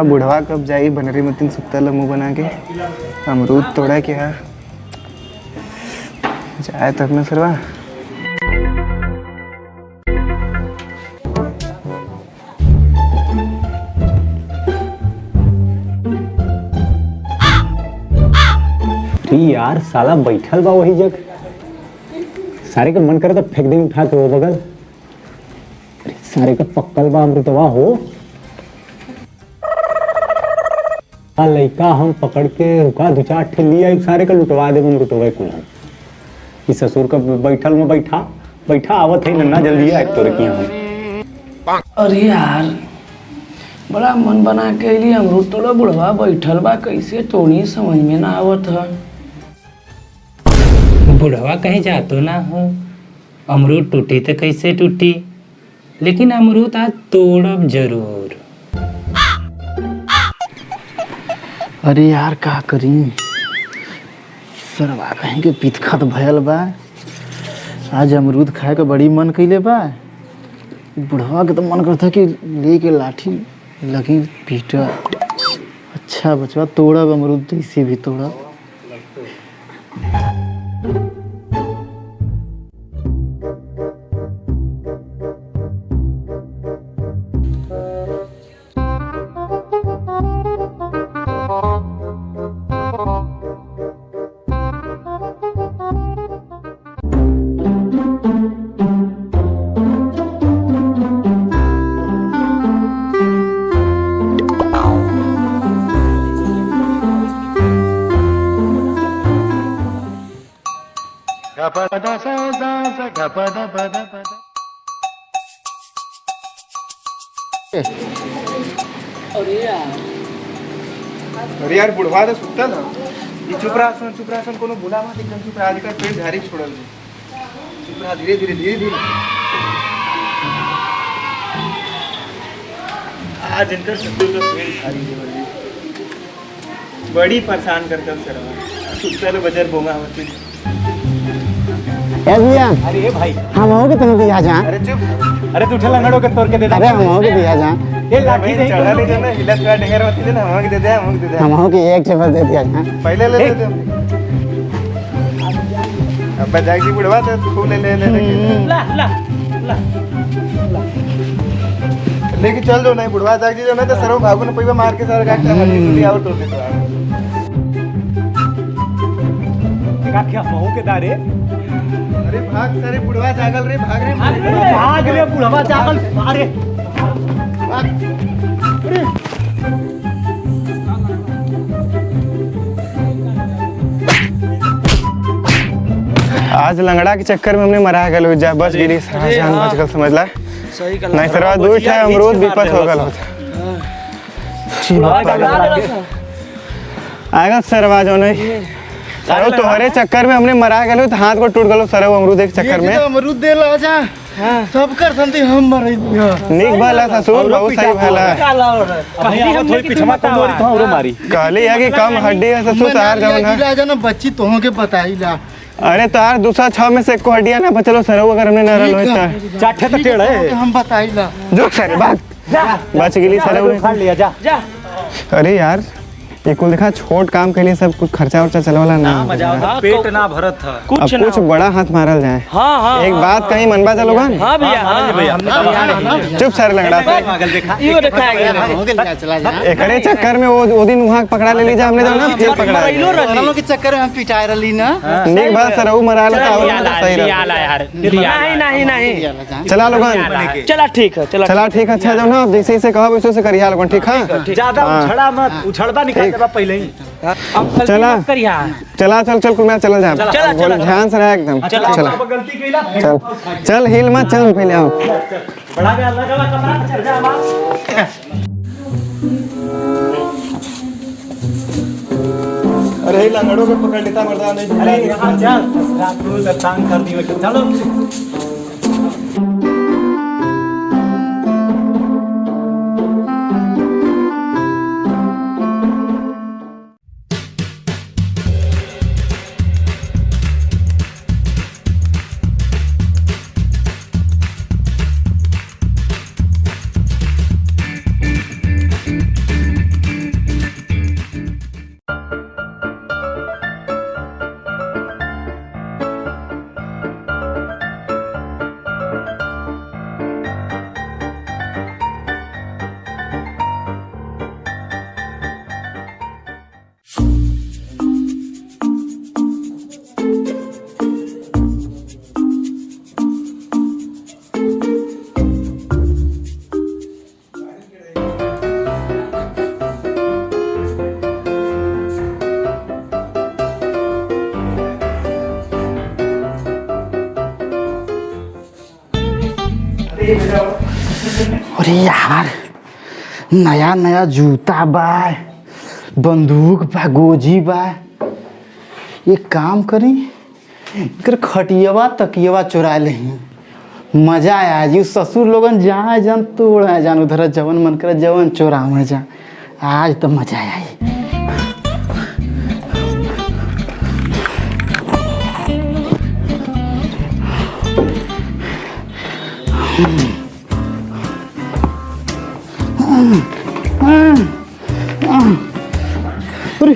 बुढ़वा कब जाई बनरी मतिन सुतल मुंह बना के अमरूद तोड़ा के हा जाए तब न सरवा। यार साला बैठल बा वही जग, सारे का मन करे तो फेंक दे उठा के वो बगल। अरे सारे का पक्कल बा अमृतवा हो। लइका हम पकड़ के रुका दो चार ठेली आई सारे का लुटवा दे अमृतवा को। इस ससुर का बैठल में बैठा आवत है नन्ना जल्दी आए तोरे की हम। अरे यार बड़ा मन बना के लिए अमरूद तोड़ा बुढ़वा बैठल बा कैसे तोड़ी समझ में ना आवत है। बुढ़वा कहीं जातो ना हो, अमरूद टूटी तो कैसे टूटी, लेकिन अमरूद आज तोड़ब जरूर। अरे यार का करी सरवा कहीं के पितखा तो भयल बा। आज अमरूद खाए का बड़ी मन कैले बा। बुढ़वा के तो मन करता कि लेके लाठी लगी पीटा। अच्छा बचवा तोड़ब अमरूद तो इसे भी तोड़ब। अरे यार बुढ़वा तो सुतल है। ये चुप रहा सुन कोनो बुला मत एकदम चुप रहा। आजकल पेट झाड़ी छोड़ल चुप रहा धीरे धीरे। आज इनका सत्तू का पेट झाड़ी देवल बड़ी परेशान करता सरवा। सुतल बजर बोंगा होती। अरे भाई हम हो के तुम दिया जा। अरे चुप। अरे तू ठेला नड़ो के तोड़ के दे। अरे हम हो के दिया जा। ये लाठी नहीं चढ़ा ले जाना हिलत का ढेर मत देना। हम के दे दे हम हो के एक टेबल दे दिया जा। पहले ले दे अब जागी बुढ़वा तो खूब ले लेके चल दो। नहीं बुढ़वा जागी जो ना तो सरो भागो ना पैबा मार के सारा गाठ हल्दी सुली आवत हो दे तो का क्या महू के दारे। अरे भाग सारे बुढ़वा जागल रे भाग रे बुढ़वा जागल। अरे आज लंगड़ा के चक्कर में हमने मरा गए जा बच गिरी जान बच गल समझला। नहीं सरवा दूर है अमरूद विपत हो गल आगल सरवा जो नहीं सरो तोहरे चक्कर में हमने मरा गए तो हाथ को टूट गलो सरो अमरूद एक चक्कर में। अमरूद दे ला जा सब कर संती हम मरे निक भला ससुर बहुत सही भला। कहली है कि कम हड्डी है ससुर तार जवन है। इलाज ना बच्ची तोह के बताईला। अरे तार दूसरा 6 में से एको हड्डियां ना बचलो सरो अगर हमने न रहलो त चाठे तो टेढ़ है हम बताईला। जो सर भाग बच गेली सरो ने खा लिया जा। अरे यार ये कुल देखा छोट काम के लिए सब कुछ खर्चा वर्चा चलवाला ना मजा पेट ना भरत था कुछ अब कुछ बड़ा हाथ मारल जाए। हाँ एक बात कहीं मनबा चलोगन। हाँ भैया चुप सर लंगड़ा इहो देखा गया हो गया चला जा। एकरे चक्कर में वो दिन वहां पकड़ा ले लीजा हमने जो ना फिर पकड़ा दोनों के चक्कर में हम पिटाई रही ना। निक बात सर वो मरा लेता सही रहा। नहीं चला लोगन चला ठीक है चला ठीक है। अच्छा जो ना जैसे जैसे कहो वैसे से करिया लोगन ठीक है। ज्यादा उछड़ा मत उछड़बा निकाल देबा पहले ही। चला चला चल कुल मैं चला जा ध्यान से रह एकदम। चला चल हिल मत चल पहले आओ। बड़ा गया अलग अलग कमरा चल जा आवाज। अरे लंगड़ों को पकड़ लेता मर्दा नहीं। अरे चल रात को टांग कर दियो चलो। अरे यार नया नया जूता बा, बंदूक बा, गोजी बा। एक काम करी, इकर खटियवा तकियवा चुरा ले, मजा आया जी। ससुर लोगन जहाँ जान तोड़ा जान, उधर जवन मन करे जवन चोरा जा। आज तो मजा आया। अरे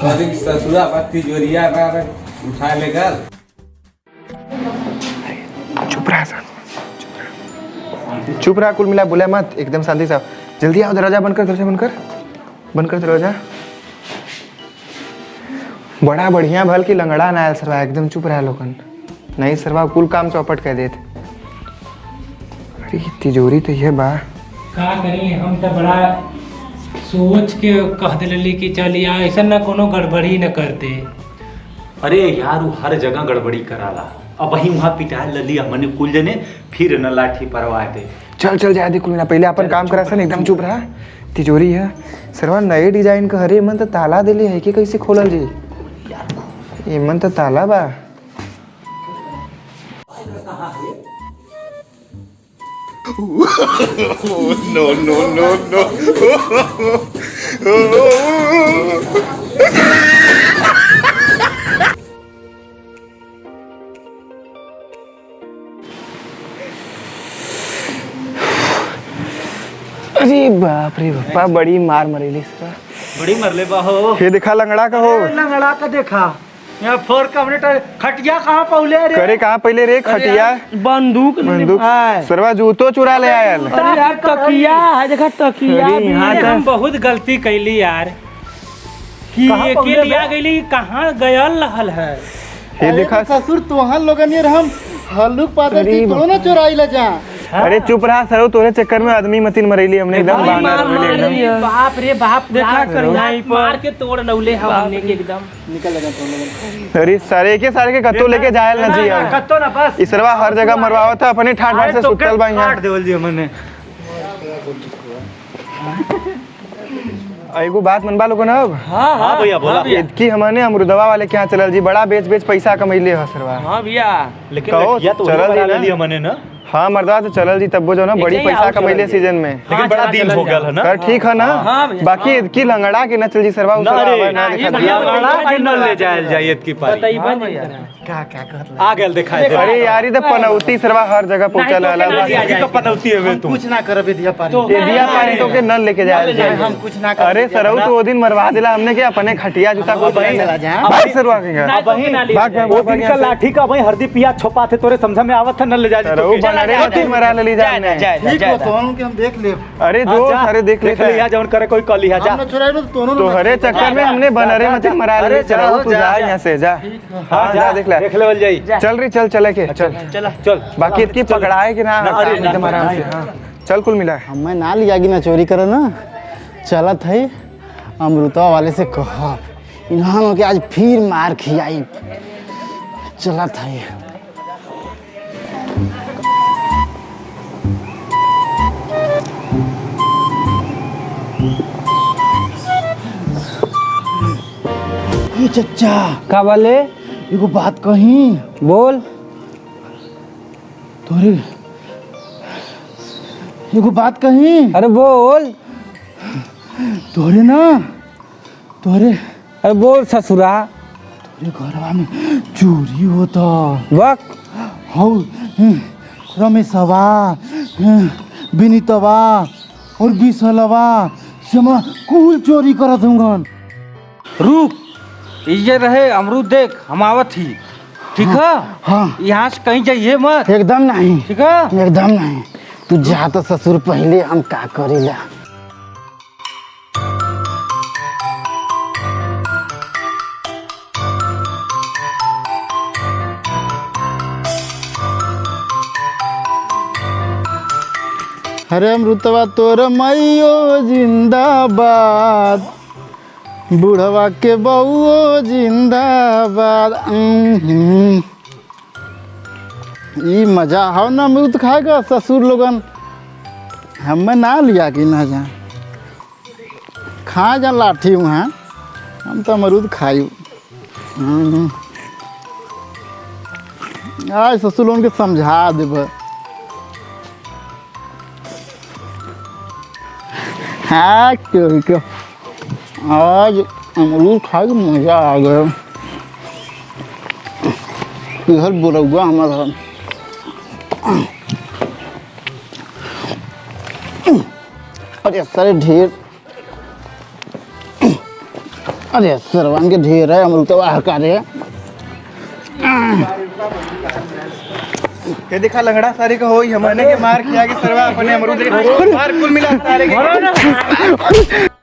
अरे ससुरा पत्ती जोरिया उठा लेकर चुप रहा, कुल मिला बोला मत, एकदम शांति से। जल्दी आओ, दरवाजा बंद कर, दरवाजा बंद कर, बंद कर दरवाजा। बड़ा बढ़िया भल की लंगड़ा ना आयल सरवा, एकदम चुप रहा लोगन। नहीं सरवा कुल काम चौपट कर देते। अरे तिजोरी तो ये बा, का करी हम तो बड़ा सोच के कह दिली कि चल यार ऐसा ना कोनो गड़बड़ी न करते। अरे यार वो हर जगह गड़बड़ी कराला। अब वही वहाँ पिटाए लली हमने कुल जने, फिर न लाठी परवाए थे। चल चल जाए दे कुल मिला, पहले अपन काम करा सन, एकदम चुप रहा। तिजोरी है सरवा, नए डिजाइन का। हरे मन तो ताला दिले है कि कैसे खोलल जी? ये मन तो ताला बा। अरे बाप रे बापा, बड़ी मार मरेली इसका। बड़ी मरले बाहो। ये देखा लंगड़ा का हो, लंगड़ा का देखा यहाँ फोर कमरे खटिया कहाँ पौले रे? करे कहाँ पहले रे? खटिया बंदूक बंदूक सरवा जूतो चुरा ले आयल। अरे यार तकिया है, देखा तकिया भी है। हम बहुत गलती कैली यार कि के लिया गईली, कहाँ गयल रहल है। ये देखा ससुर तोहन लोगन ये हम हल्लुक पादर की कोनो ना चोराई ला जा। अरे चुप रहा सरो, तोरे चक्कर में आदमी मतीन मरेली हमने, एकदम बानर मिले एकदम। बाप रे बाप, देखा करिया मार के तोड़ नौले हमने के एकदम। अरे सारे के कत्तो लेके जायल ना जी अब। कत्तो ना बस इसरवा हर जगह मरवावा था, अपने ठाट ठाट से सुतल बा यहाँ। देवल जी हमने। एगो बात मनबा लोगन अब। हाँ भैया बोला। कि हमने अमरुदवा वाले के यहाँ चलल जी, बड़ा बेच बेच पैसा कमैले ह सरवा। हाँ भैया, लेकिन कहो, लड़कियां तो चलल चलल जी ना। दी हमने ना। हाँ मर्दा तो चलल जी, तब वो जो ना बड़ी पैसा कमैले सीजन में। लेकिन बड़ा दिन हो गया है ना। कर ठीक है ना। बाकी की लंगड़ा के न चल जी सरवा, ना रे, ना ये देखा भैया जी। लंगड़ा न ले जायल जायत की पारी। बताइए भैया आ गेल दिखाई दे। अरे यार तो पनौती सरवा हर जगह पहुंचल है। तो पनौती है तू। कुछ ना करबे दिया पारी। ये दिया पानी तो के नल लेके जाए। हम कुछ ना कर। अरे सरऊ तो वो दिन मरवा दिला हमने के, अपने खटिया जूता को चला जा। भाग सरवा के घर। वो दिन का लाठी का भाई हरदी पिया छोपा थे, तोरे समझ में आवत था न ले जा। सरऊ बनरे मती मरा लेली जाने। ठीक हो तोहन के हम देख ले। अरे जो सारे देख ले लिया जवन करे कोई कल लिया जा। हम ना चुराई तो तोनो तो हरे चक्कर में हमने बनरे मती मरा ले। सरऊ तू जा यहाँ से जा। हाँ जा देख ले, देख लेवल जाई। चल रही चल चले के चल चल बाकी इतनी पकड़ाए कि ना एकदम आराम से। हाँ चल कुल मिला। हमें ना लिया कि ना चोरी करे ना, चलत है अमृतवा वाले से कह, इन्हों के आज फिर मार खियाई। चलत है। ये चच्चा का बोले? एगो बात कही, बोल। तोरे एगो बात कही। अरे बोल। तोरे ना तोरे अरे बोल ससुरा। तोरे घरवा में चोरी होता। बक हौ रमेशवा, विनीतवा और विशलवा समा कुल चोरी करत हूँ। रुक, ये रहे अमरूद, देख हम आवत ही। ठीक है? हाँ यहाँ से कहीं जाइए मत। एकदम नहीं, ठीक है? एकदम नहीं। तू जा तो ससुर, पहले हम का करेला। हरे अमृतवा तोर मैयो जिंदाबाद, बुढ़वा के बउओ जिंदाबाद। ई मजा हो ना अमरूद खाएगा ससुर लोगन, हमें ना लिया कि ना जा खा जा लाठी वहाँ, हम तो अमरूद खाई। आज ससुर लोगन के समझा देब। हाँ क्यों आज अमरूद खाए के मजा आ गया। इधर बुरौआ हमारा अरे सर ढेर, अरे सरवन के ढेर है अमरूद तो हका रहे। ये देखा लंगड़ा सारे का होई हमने के मार किया के सरवा अपने अमरूद मार कुल मिला सारे के